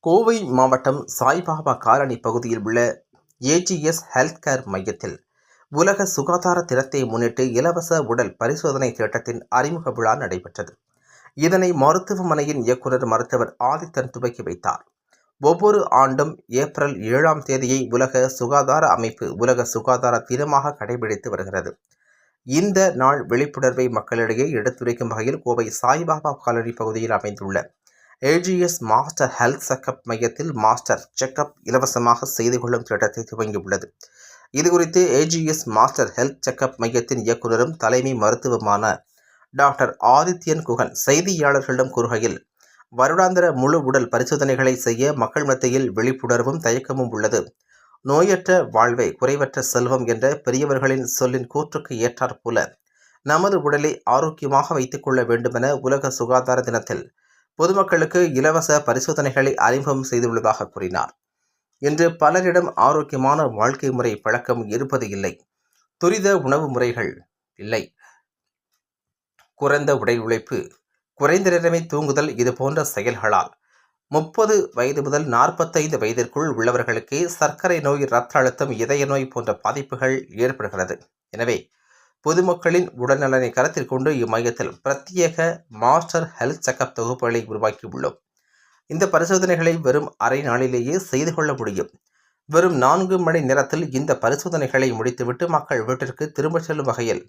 கோவை மாவட்டம் சாய்பாபா காலனி பகுதியில் உள்ள ஏஜிஎஸ் ஹெல்த் கேர் மையத்தில் உலக சுகாதார தினத்தை முன்னிட்டு இலவச உடல் பரிசோதனை திட்டத்தின் அறிமுக விழா நடைபெற்றது. இதனை மருத்துவமனையின் இயக்குநர் மருத்துவர் ஆதித்தன் துவக்கி வைத்தார். ஒவ்வொரு ஆண்டும் ஏப்ரல் 7ஆம் தேதியை உலக சுகாதார அமைப்பு உலக சுகாதார தினமாக கடைபிடித்து வருகிறது. இந்த நாள் விழிப்புணர்வை மக்களிடையே எடுத்துரைக்கும் வகையில் கோவை சாய்பாபா காலனி பகுதியில் அமைந்துள்ள ஏஜிஎஸ் மாஸ்டர் ஹெல்த் செக்கப் மையத்தில் மாஸ்டர் செக்கப் இலவசமாக செய்து கொள்ளும் திட்டத்தை துவங்கியுள்ளது. இதுகுறித்து ஏஜிஎஸ் மாஸ்டர் ஹெல்த் செக்கப் மையத்தின் இயக்குநரும் தலைமை மருத்துவமான டாக்டர் ஆதித்யன் குகன் செய்தியாளர்களிடம் கூறுகையில், வருடாந்திர முழு உடல் பரிசோதனைகளை செய்ய மக்கள் மத்தியில் விழிப்புணர்வும் தயக்கமும் உள்ளது. நோயற்ற வாழ்வை குறைவற்ற செல்வம் என்ற பெரியவர்களின் சொல்லின் கூற்றுக்கு ஏற்றாற்போல நமது உடலை ஆரோக்கியமாக வைத்துக் கொள்ள வேண்டுமென உலக சுகாதார தினத்தில் பொதுமக்களுக்கு இலவச பரிசோதனைகளை அறிமுகம் செய்துள்ளதாக கூறினார். இன்று பலரிடம் ஆரோக்கியமான வாழ்க்கை முறை பழக்கம் இருப்பது இல்லை. துரித உணவு முறைகள் இல்லை. குறைந்த உடல் உழைப்பு, குறைந்த நேரமே தூங்குதல் இதுபோன்ற செயல்களால் 30 வயது முதல் 45 வயதிற்குள் உள்ளவர்களுக்கே சர்க்கரை நோய், இரத்த அழுத்தம், இதய நோய் போன்ற பாதிப்புகள் ஏற்படுகிறது. எனவே பொதுமக்களின் உடல்நலனை கருத்தில் கொண்டு இம்மையத்தில் பிரத்யேக மாஸ்டர் ஹெல்த் செக்கப் தொகுப்புகளை உருவாக்கியுள்ளோம். இந்த பரிசோதனைகளை வெறும் அரை நாளிலேயே செய்து கொள்ள முடியும். வெறும் 4 மணி நேரத்தில் இந்த பரிசோதனைகளை முடித்துவிட்டு மக்கள் வீட்டிற்கு திரும்பச் செல்லும் வகையில்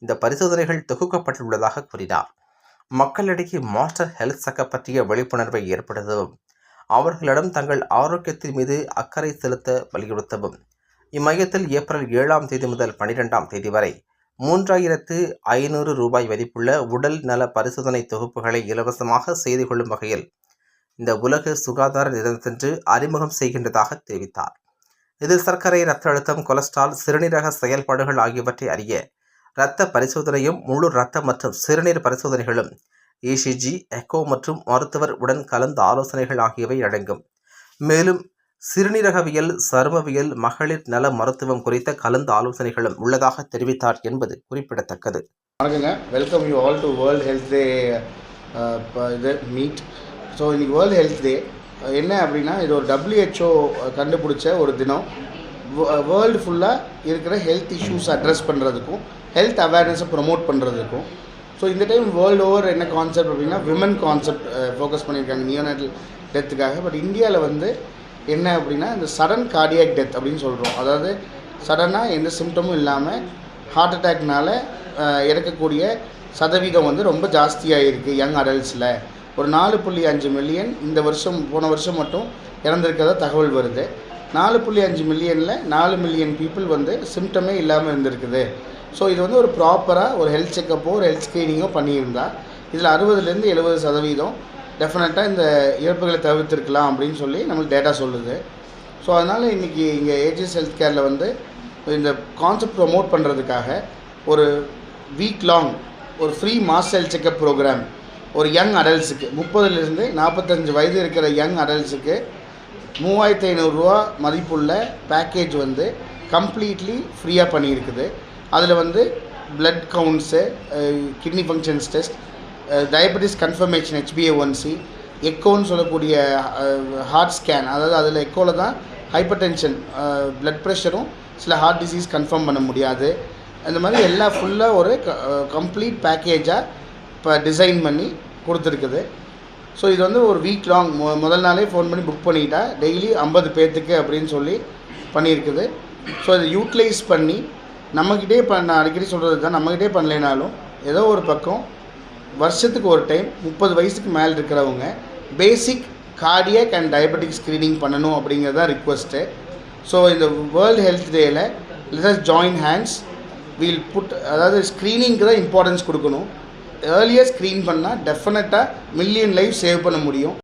இந்த பரிசோதனைகள் தொகுக்கப்பட்டுள்ளதாக கூறினார். மக்களிடையே மாஸ்டர் ஹெல்த் செக்கப் பற்றிய விழிப்புணர்வை ஏற்படுத்தவும், அவர்களிடம் தங்கள் ஆரோக்கியத்தின் மீது அக்கறை செலுத்த வலியுறுத்தவும் இம்மையத்தில் ஏப்ரல் 7ஆம் தேதி முதல் 12ஆம் தேதி வரை 3500 ரூபாய் மதிப்புள்ள உடல் நல பரிசோதனை தொகுப்புகளை இலவசமாக செய்து கொள்ளும் வகையில் இந்த உலக சுகாதார தினத்தன்று அறிமுகம் செய்கின்றதாக தெரிவித்தார். இதில் சர்க்கரை, இரத்த அழுத்தம், கொலஸ்ட்ரால், சிறுநீரக செயல்பாடுகள் ஆகியவற்றை அறிய இரத்த பரிசோதனையும், முழு இரத்த மற்றும் சிறுநீர் பரிசோதனைகளும், இசிஜி, எக்கோ மற்றும் மருத்துவர் உடன் கலந்த ஆலோசனைகள் ஆகியவை அடங்கும். மேலும் சிறுநீரகவியல், சருமவியல், மகளிர் நல மருத்துவம் குறித்த கலந்த ஆலோசனைகளும் உள்ளதாக தெரிவித்தார் என்பது குறிப்பிடத்தக்கது. வணக்கங்க, welcome you all to world health டே இது மீட். ஸோ இன்றைக்கி வேர்ல்டு ஹெல்த் டே என்ன அப்படின்னா, இது ஒரு WHO கண்டுபிடிச்ச ஒரு தினம். வேர்ல்டு ஃபுல்லாக இருக்கிற ஹெல்த் இஷ்யூஸ் அட்ரஸ் பண்ணுறதுக்கும் ஹெல்த் அவேர்னஸை ப்ரொமோட் பண்ணுறதுக்கும். ஸோ இந்த டைம் வேர்ல்டு ஓவர் என்ன கான்செப்ட் அப்படின்னா, விமன் கான்செப்ட் ஃபோக்கஸ் பண்ணியிருக்காங்க நியோனேட்டல் டெத்துக்காக. பட் இந்தியாவில் வந்து என்ன அப்படின்னா, இந்த சடன் கார்டியாக் டெத் அப்படின்னு சொல்கிறோம். அதாவது சடனாக எந்த சிம்டமும் இல்லாமல் ஹார்ட் அட்டாக்னால இறக்கக்கூடிய சதவீதம் வந்து ரொம்ப ஜாஸ்தியாக இருக்குது யங் அடல்ட்ஸில். ஒரு 4.5 மில்லியன் இந்த வருஷம், போன வருஷம் மட்டும் இறந்துருக்கிறதா தகவல் வருது. 4.5 மில்லியனில் 4 மில்லியன் பீப்புள் வந்து சிம்டமே இல்லாமல் இருந்திருக்குது. ஸோ இது வந்து ஒரு ப்ராப்பராக ஒரு ஹெல்த் செக்கப்போ ஒரு ஹெல்த் ஸ்க்ரீனிங்கோ பண்ணியிருந்தா இதில் 60% 70% டெஃபினட்டாக இந்த இழப்புகளை தவிர்த்திருக்கலாம் அப்படின்னு சொல்லி நம்மளுக்கு டேட்டா சொல்லுது. ஸோ அதனால் இன்றைக்கி இங்கே ஏஜிஎஸ் ஹெல்த் கேரில் வந்து இந்த கான்செப்ட் ப்ரொமோட் பண்ணுறதுக்காக ஒரு வீக் லாங் ஒரு free mass health checkup programme ஒரு யங் அடல்ட்ஸுக்கு 30லேருந்து 45 வயது இருக்கிற யங் அடல்ட்ஸுக்கு 3500 ரூபா மதிப்புள்ள பேக்கேஜ் வந்து கம்ப்ளீட்லி ஃப்ரீயாக பண்ணியிருக்குது. அதில் வந்து blood counts, kidney functions test, diabetes confirmation, HbA1c, எக்கோன்னு சொல்லக்கூடிய ஹார்ட் ஸ்கேன். அதாவது அதில் எக்கோவில் தான் ஹைப்பர் டென்ஷன், பிளட் ப்ரெஷரும் சில ஹார்ட் டிசீஸ் கன்ஃபார்ம் பண்ண முடியாது. அந்த மாதிரி எல்லா ஃபுல்லாக ஒரு கம்ப்ளீட் பேக்கேஜாக இப்போ டிசைன் பண்ணி கொடுத்துருக்குது. ஸோ இது வந்து ஒரு வீக் லாங் முதல் நாளே ஃபோன் பண்ணி புக் பண்ணிக்கிட்டா டெய்லி 50 பேர்த்துக்கு அப்படின்னு சொல்லி பண்ணியிருக்குது. ஸோ இதை யூட்டிலைஸ் பண்ணி நம்மக்கிட்டே நான் அடிக்கடி சொல்கிறது தான், நம்மக்கிட்டே பண்ணலைனாலும் ஏதோ ஒரு பக்கம் வருஷத்துக்கு ஒரு டைம் 30 வயசுக்கு மேலே இருக்கிறவங்க basic cardiac and diabetic screening பண்ணணும் அப்படிங்கிறது தான் ரிக்வெஸ்ட்டு. ஸோ இந்த வேர்ல்டு ஹெல்த் டேயில் let us join hands, we'll put, அதாவது ஸ்க்ரீனிங்க்கு தான் இம்பார்ட்டன்ஸ் கொடுக்கணும். ஏர்லியாக ஸ்க்ரீன் பண்ணால் டெஃபினட்டாக மில்லியன் லைஃப் சேவ் பண்ண முடியும்.